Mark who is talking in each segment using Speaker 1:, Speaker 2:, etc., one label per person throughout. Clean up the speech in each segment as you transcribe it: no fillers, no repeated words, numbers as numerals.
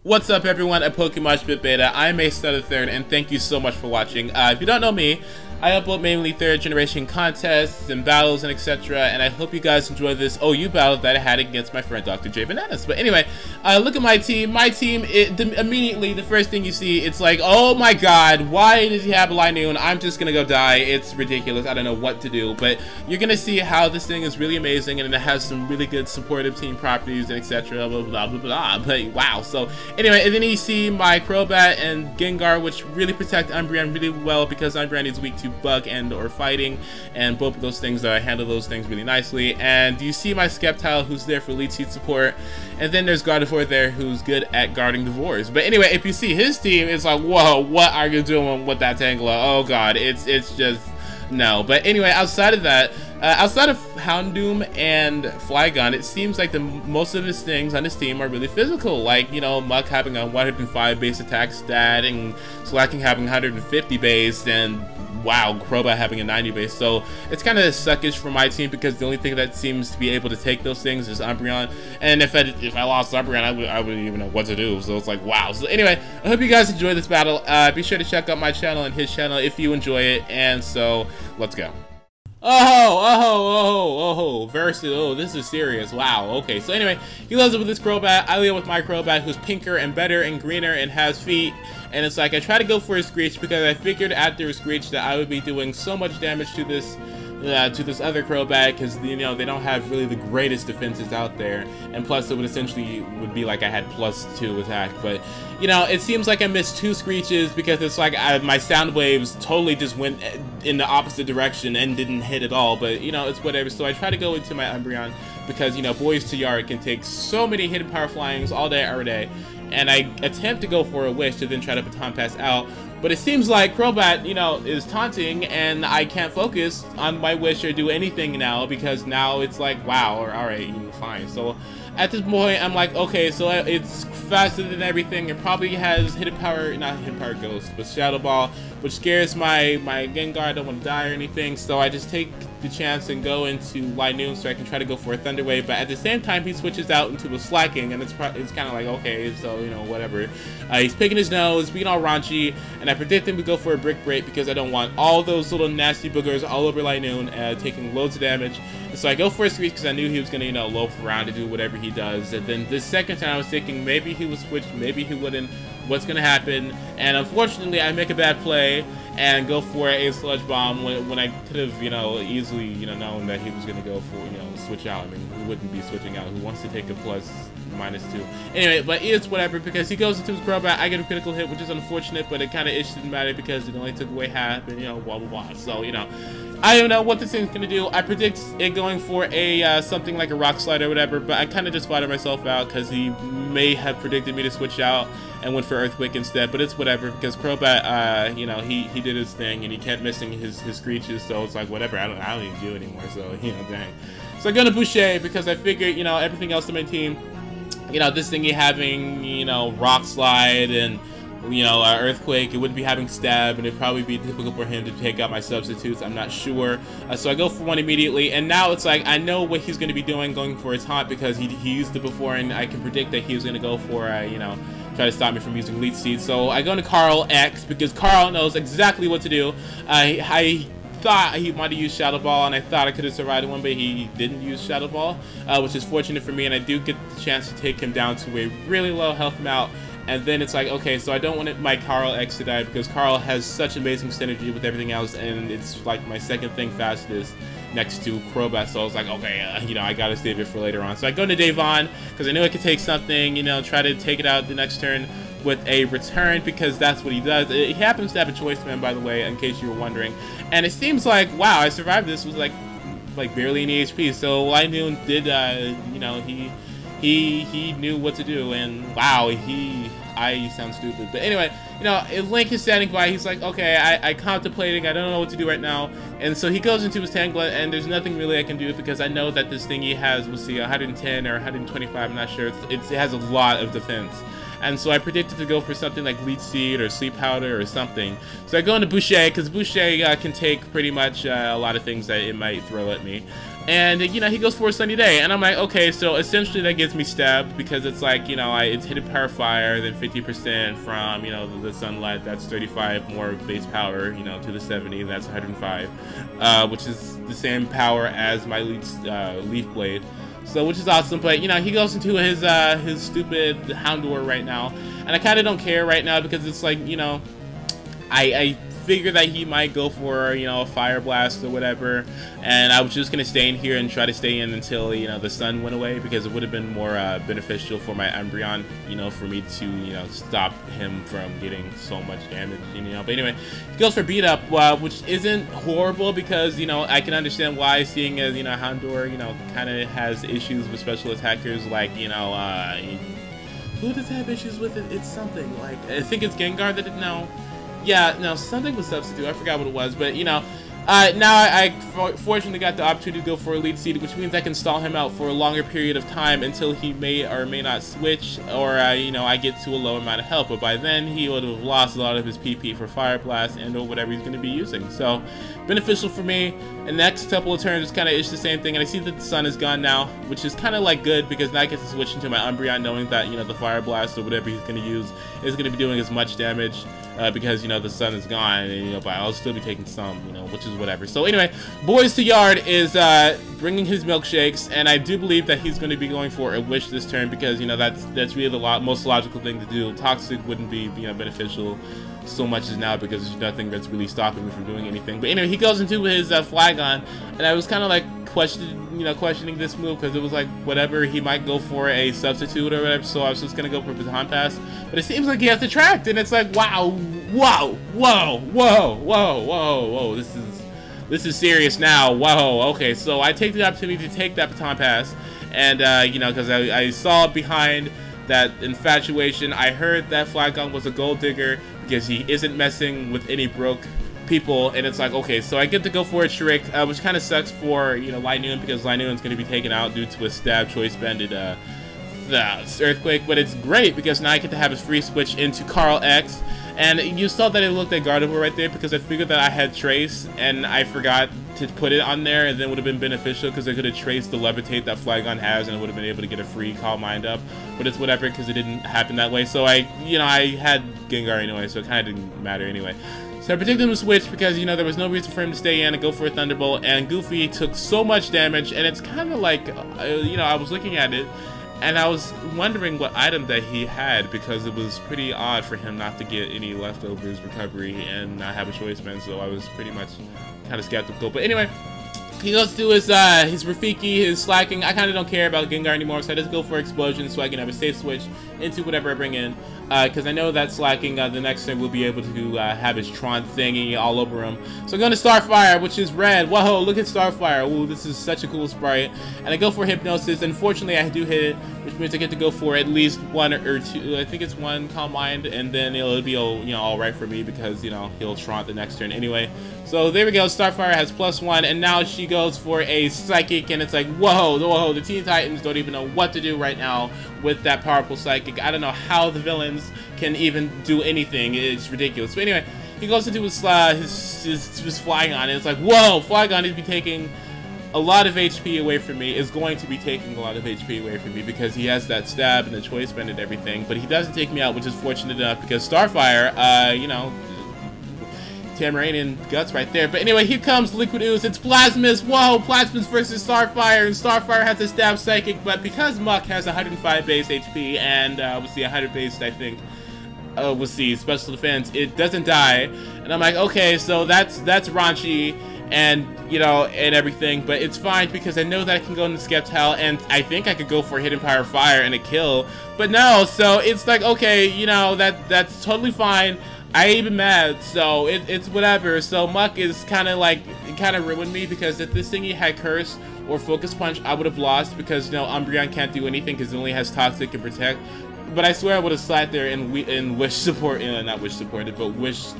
Speaker 1: What's up everyone at Pokemoshpitbeta, I'm AceStarThe3rd and thank you so much for watching. If you don't know me, I upload mainly 3rd generation contests and battles and etc. And I hope you guys enjoy this OU battle that I had against my friend DrJayBananas. But anyway, look at my team. My team, immediately the first thing you see, it's like, oh my god, why does he have a Linoon? I'm just gonna go die. It's ridiculous. I don't know what to do. But you're gonna see how this thing is really amazing and it has some really good supportive team properties and etc. Blah blah blah blah. But wow. So anyway, and then you see my Crobat and Gengar, which really protect Umbreon really well because Umbreon is weak to bug and or fighting, and both of those things I handle those things really nicely. And you see my Sceptile, who's there for lead seat support, and then there's Gardevoir there who's good at guarding Divores. But anyway, if you see his team, it's like, whoa, what are you doing with that Tangela? Oh god, it's just no. But anyway, outside of that, outside of Houndoom and Flygon, it seems like most of his things on his team are really physical. Like, you know, Muk having a 105 base attack stat, and Slaking having 150 base, and wow, Crobat having a 90 base. So it's kind of suckish for my team because the only thing that seems to be able to take those things is Umbreon. And if I lost Umbreon, I wouldn't even know what to do. So it's like, wow. So anyway, I hope you guys enjoy this battle. Be sure to check out my channel and his channel if you enjoy it. And so let's go. Versus, this is serious. Wow, okay. So anyway, he loves it with this Crobat. I live with my Crobat, who's pinker and better and greener and has feet. And it's like, I try to go for a Screech because I figured after a Screech that I would be doing so much damage to this other Crobat, because, you know, they don't have really the greatest defenses out there, and plus it would essentially be like I had +2 attack. But you know, it seems like I missed 2 Screeches because it's like my sound waves totally just went in the opposite direction and didn't hit at all. But you know, it's whatever. So I try to go into my Umbreon because, you know, Boys to Yard can take so many hidden power flyings all day every day, and I attempt to go for a Wish to then try to baton pass out. But it seems like Crobat, you know, is taunting, and I can't focus on my Wish or do anything now because now it's like, wow, or alright, fine. So at this point, I'm like, okay, so it's faster than everything. It probably has hidden power, not hidden power Ghost, but Shadow Ball, which scares my Gengar. I don't want to die or anything, so I just take the chance and go into Linoon so I can try to go for a Thunder Wave. But at the same time, he switches out into a Slaking, and it's kind of like, okay, so, you know, whatever. He's picking his nose, being all raunchy, and I predict him to go for a Brick Break because I don't want all those little nasty boogers all over Linoon, taking loads of damage. And so I go for a Screech because I knew he was going to, you know, loaf around to do whatever he does. And then this second time I was thinking maybe he would switch, maybe he wouldn't. What's going to happen? And unfortunately, I make a bad play and go for a Sludge Bomb when I could have, you know, easily, you know, known that he was going to go for, you know, switch out. I mean, who wouldn't be switching out? Who wants to take a +/-2? Anyway, but it's whatever because he goes into his Crobat. I get a critical hit, which is unfortunate, but it kind of didn't matter because it only took away half, and, you know, blah blah blah. So, you know, I don't know what this thing's gonna do. I predict it going for a something like a Rock Slide or whatever, but I kind of just flattered myself out because he may have predicted me to switch out and went for Earthquake instead. But it's whatever because Crobat, you know, he did his thing and he kept missing his Screeches, so it's like whatever. I don't even do anymore. So, you know, dang. So I go to Boucher because I figured, you know, everything else in my team, you know, this thingy having, you know, Rock Slide and, you know, Earthquake, it wouldn't be having Stab, and it'd probably be difficult for him to take out my substitutes. I'm not sure. So I go for one immediately, and now it's like I know what he's going to be doing, going for his Haunt, because he used it before, and I can predict that he was going to go for, you know, try to stop me from using Leech Seed. So I go into Carl X because Carl knows exactly what to do. I thought he might have used Shadow Ball, and I thought I could have survived one, but he didn't use Shadow Ball, which is fortunate for me, and I do get the chance to take him down to a really low health amount. And then it's like, okay, so I don't want my Carl X to die because Carl has such amazing synergy with everything else, and it's like my second thing fastest next to Crobat. So I was like, okay, you know, I gotta save it for later on. So I go into Davon because I knew I could take something, you know, try to take it out the next turn with a return because that's what he does. He happens to have a Choice Man, by the way, in case you were wondering. And it seems like, wow, I survived this with like barely any HP. So Linoon did, you know, he knew what to do, and wow, I sound stupid. But anyway, you know, Link is standing by. He's like, okay, I contemplating. I don't know what to do right now. And so he goes into his Tangela, and there's nothing really I can do because I know that this thingy has, we'll see, 110 or 125. I'm not sure. It has a lot of defense. And so I predicted to go for something like Leech Seed or Sleep Powder or something. So I go into Boucher, because Boucher can take pretty much a lot of things that it might throw at me. And, you know, he goes for a Sunny Day, and I'm like, okay, so essentially that gets me stabbed, because it's like, you know, it's hidden power fire, then 50% from, you know, the sunlight, that's 35 more base power, you know, to the 70, that's 105, which is the same power as my leaf blade. So, which is awesome, but, you know, he goes into his stupid Houndour right now, and I kind of don't care right now, because it's like, you know, I figure that he might go for, you know, a Fire Blast or whatever, and I was just gonna stay in here and try to stay in until, you know, the sun went away, because it would have been more beneficial for my Umbreon, you know, for me to, you know, stop him from getting so much damage, you know. But anyway, he goes for Beat Up, which isn't horrible, because, you know, I can understand why, seeing as, you know, Houndour, you know, kind of has issues with special attackers, like, you know, who does have issues with it? It's something like, I think it's Gengar that no. Yeah, no, something with Substitute. I forgot what it was, but, you know, now I fortunately got the opportunity to go for Elite Seed, which means I can stall him out for a longer period of time until he may or may not switch, or, you know, I get to a low amount of health. But by then, he would have lost a lot of his PP for Fire Blast and or whatever he's going to be using. So, beneficial for me. And next couple of turns, it's kind of the same thing. And I see that the sun is gone now, which is kind of like good, because now I get to switch into my Umbreon, knowing that, you know, the Fire Blast or whatever he's going to use is going to be doing as much damage. Because, you know, the sun is gone, and, you know, but I'll still be taking some, you know, which is whatever. So anyway, Boys to Yard is bringing his milkshakes, and I do believe that he's going to be going for a Wish this turn, because, you know, that's really the most logical thing to do. Toxic wouldn't be, you know, beneficial so much as now, because there's nothing that's really stopping me from doing anything. But anyway, he goes into his Flygon, and I was kind of like questioning this move, because it was like whatever, he might go for a Substitute or whatever, so I was just gonna go for Baton Pass, but it seems like he has to Tract, and it's like, wow, whoa, whoa, whoa, whoa, whoa, whoa, this is serious now. Whoa, okay, so I take the opportunity to take that Baton Pass, and you know, because I saw behind that infatuation, I heard that Flygon was a Gold Digger, because he isn't messing with any broke people, and it's like, okay, so I get to go for a Trick, which kind of sucks for, you know, Linoon, because Linoon's going to be taken out due to a stab choice banded Earthquake, but it's great, because now I get to have his free switch into Carl X, and you saw that it looked like Gardevoir right there, because I figured that I had Trace, and I forgot to put it on there, and then it would have been beneficial, because I could have traced the Levitate that Flygon has, and I would have been able to get a free Calm Mind up, but it's whatever, because it didn't happen that way. So I had Gengar anyway, so it kind of didn't matter anyway. So I predicted him to switch, because, you know, there was no reason for him to stay in and go for a Thunderbolt, and Goofy took so much damage, and it's kind of like, you know, I was looking at it, and I was wondering what item that he had, because it was pretty odd for him not to get any leftovers recovery and not have a choice band, so I was pretty much kind of skeptical. But anyway, he goes to his Rafiki, his Slacking. I kind of don't care about Gengar anymore, so I just go for Explosion so I can have a safe switch into whatever I bring in. Because I know that Slacking, the next turn, will be able to have his Tron thingy all over him. So I'm going to Starfire, which is red. Whoa, look at Starfire. Ooh, this is such a cool sprite. And I go for Hypnosis. Unfortunately, I do hit it, which means I get to go for at least one or two. I think it's one Calm Mind, and then it'll be, you know, all right for me, because, you know, he'll Tron the next turn anyway. So there we go. Starfire has +1, and now she goes for a Psychic, and it's like, whoa, whoa, the Teen Titans don't even know what to do right now with that powerful Psychic. I don't know how the villains can even do anything. It's ridiculous. But anyway, he goes into his Flygon, and it's like, whoa, Flygon is be taking a lot of HP away from me, is going to be taking a lot of HP away from me, because he has that stab and the choice band and everything, but he doesn't take me out, which is fortunate enough, because Starfire, you know, Tamaranian guts right there. But anyway, here comes Liquid Ooze. It's Plasmus. Whoa, Plasmus versus Starfire, and Starfire has a stab Psychic, but because Muck has 105 base HP and we'll see 100 base, I think, we'll see special defense, it doesn't die. And I'm like, okay, so that's raunchy, and, you know, and everything, but it's fine, because I know that I can go into Skeptile, and I think I could go for Hidden Power Fire and a kill, but no. So it's like, okay, you know, that's totally fine. I ain't even mad, so it's whatever. So Muck is kind of like, it kind of ruined me, because if this thingy had Curse or Focus Punch, I would have lost, because, you know, Umbreon can't do anything, because it only has Toxic and Protect. But I swear I would have sat there and Wish support, not Wish supported, but Wish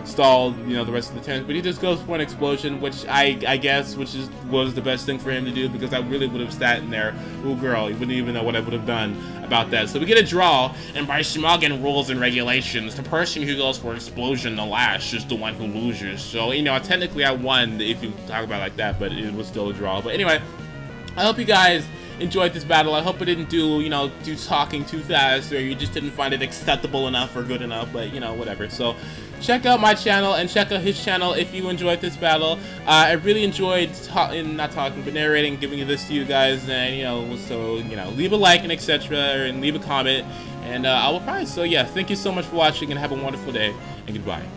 Speaker 1: stalled, you know, the rest of the turns. But he just goes for an explosion, which I guess was the best thing for him to do, because I really would have sat in there. Ooh, girl, you wouldn't even know what I would have done about that. So we get a draw, and by Schmoggin rules and regulations, the person who goes for explosion the last is the one who loses. So, you know, technically I won if you talk about it like that, but it was still a draw. But anyway, I hope you guys enjoyed this battle. I hope it didn't do talking too fast, or you just didn't find it acceptable enough or good enough, but you know, whatever. So check out my channel and check out his channel if you enjoyed this battle. I really enjoyed narrating, giving this to you guys, and you know, so you know, leave a like and etc. and leave a comment, and I will probably. So yeah, thank you so much for watching, and have a wonderful day, and goodbye.